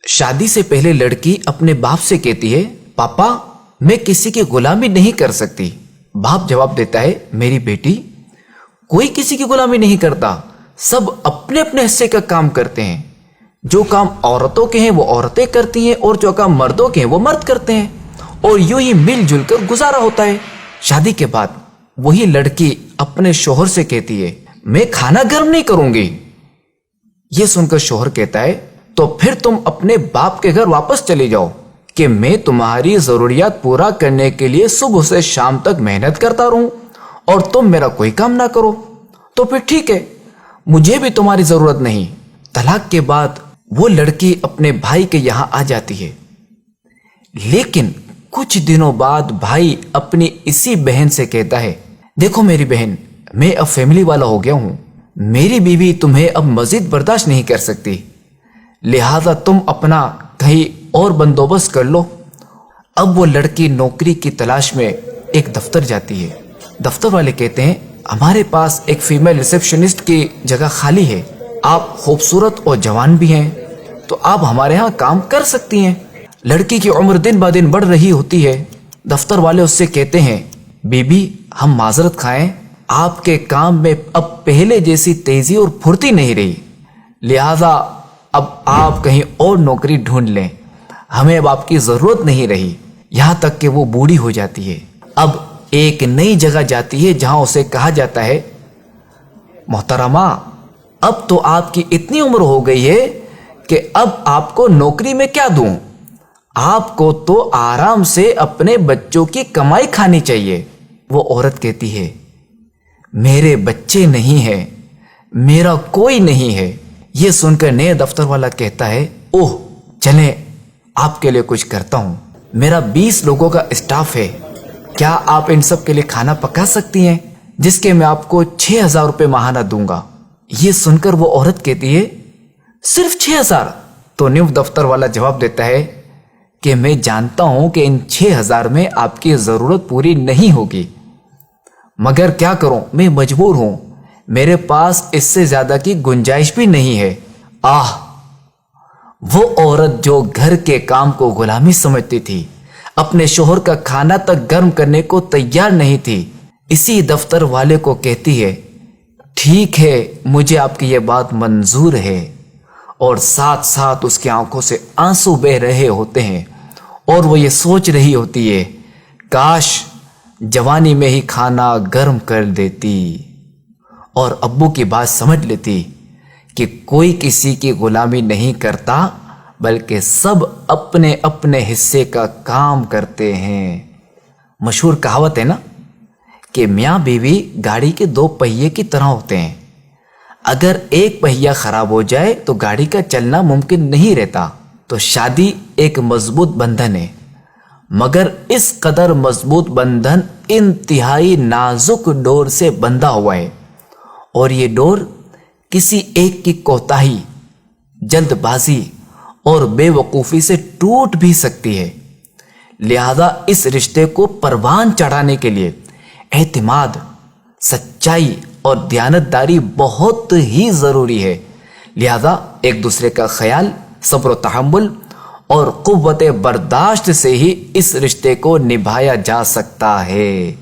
شادی سے پہلے لڑکی اپنے باپ سے کہتی ہے پاپا میں کسی کی غلامی نہیں کر سکتی۔ باپ جواب دیتا ہے میری بیٹی کوئی کسی کی غلامی نہیں کرتا، سب اپنے اپنے حصے کا کام کرتے ہیں، جو کام عورتوں کے ہیں وہ عورتیں کرتی ہیں اور جو کام مردوں کے ہیں وہ مرد کرتے ہیں، اور یوں ہی مل جل کر گزارا ہوتا ہے۔ شادی کے بعد وہی لڑکی اپنے شوہر سے کہتی ہے میں کھانا گرم نہیں کروں گی۔ یہ سن کر شوہر کہتا ہے تو پھر تم اپنے باپ کے گھر واپس چلے جاؤ کہ میں تمہاری ضروریات پورا کرنے کے لیے صبح سے شام تک محنت کرتا رہوں اور تم میرا کوئی کام نہ کرو، تو پھر ٹھیک ہے، مجھے بھی تمہاری ضرورت نہیں۔ طلاق کے بعد وہ لڑکی اپنے بھائی کے یہاں آ جاتی ہے، لیکن کچھ دنوں بعد بھائی اپنی اسی بہن سے کہتا ہے دیکھو میری بہن، میں اب فیملی والا ہو گیا ہوں، میری بیوی تمہیں اب مزید برداشت نہیں کر سکتی، لہذا تم اپنا کہیں اور بندوبست کر لو۔ اب وہ لڑکی نوکری کی تلاش میں ایک دفتر جاتی ہے۔ دفتر والے کہتے ہیں ہمارے پاس ایک فیمیل ریسیپشنسٹ کی جگہ خالی ہے، آپ خوبصورت اور جوان بھی ہیں تو آپ ہمارے ہاں کام کر سکتی ہیں۔ لڑکی کی عمر دن بہ دن بڑھ رہی ہوتی ہے۔ دفتر والے اس سے کہتے ہیں بی بی ہم معذرت خواہیں، آپ کے کام میں اب پہلے جیسی تیزی اور پھرتی نہیں رہی، لہذا اب آپ کہیں اور نوکری ڈھونڈ لیں، ہمیں اب آپ کی ضرورت نہیں رہی۔ یہاں تک کہ وہ بوڑھی ہو جاتی ہے، اب ایک نئی جگہ جاتی ہے جہاں اسے کہا جاتا ہے محترمہ اب تو آپ کی اتنی عمر ہو گئی ہے کہ اب آپ کو نوکری میں کیا دوں، آپ کو تو آرام سے اپنے بچوں کی کمائی کھانی چاہیے۔ وہ عورت کہتی ہے میرے بچے نہیں ہیں، میرا کوئی نہیں ہے۔ یہ سن کر نئے دفتر والا کہتا ہے اوہ چلیں آپ کے لیے کچھ کرتا ہوں، میرا 20 لوگوں کا اسٹاف ہے، کیا آپ ان سب کے لیے کھانا پکا سکتی ہیں جس کے میں آپ کو 6000 روپے ماہانہ دوں گا۔ یہ سن کر وہ عورت کہتی ہے صرف 6000؟ تو نیو دفتر والا جواب دیتا ہے کہ میں جانتا ہوں کہ ان 6000 میں آپ کی ضرورت پوری نہیں ہوگی، مگر کیا کروں میں مجبور ہوں، میرے پاس اس سے زیادہ کی گنجائش بھی نہیں ہے۔ آہ، وہ عورت جو گھر کے کام کو غلامی سمجھتی تھی، اپنے شوہر کا کھانا تک گرم کرنے کو تیار نہیں تھی، اسی دفتر والے کو کہتی ہے ٹھیک ہے مجھے آپ کی یہ بات منظور ہے، اور ساتھ ساتھ اس کی آنکھوں سے آنسو بہ رہے ہوتے ہیں اور وہ یہ سوچ رہی ہوتی ہے کاش جوانی میں ہی کھانا گرم کر دیتی اور ابو کی بات سمجھ لیتی کہ کوئی کسی کی غلامی نہیں کرتا بلکہ سب اپنے اپنے حصے کا کام کرتے ہیں۔ مشہور کہاوت ہے نا کہ میاں بیوی گاڑی کے 2 پہیے کی طرح ہوتے ہیں، اگر ایک پہیا خراب ہو جائے تو گاڑی کا چلنا ممکن نہیں رہتا۔ تو شادی ایک مضبوط بندھن ہے، مگر اس قدر مضبوط بندھن انتہائی نازک ڈور سے بندھا ہوا ہے، اور یہ ڈور کسی ایک کی کوتاہی، جلد بازی اور بے وقوفی سے ٹوٹ بھی سکتی ہے۔ لہذا اس رشتے کو پروان چڑھانے کے لیے اعتماد، سچائی اور دیانتداری بہت ہی ضروری ہے۔ لہذا ایک دوسرے کا خیال، صبر و تحمل اور قوت برداشت سے ہی اس رشتے کو نبھایا جا سکتا ہے۔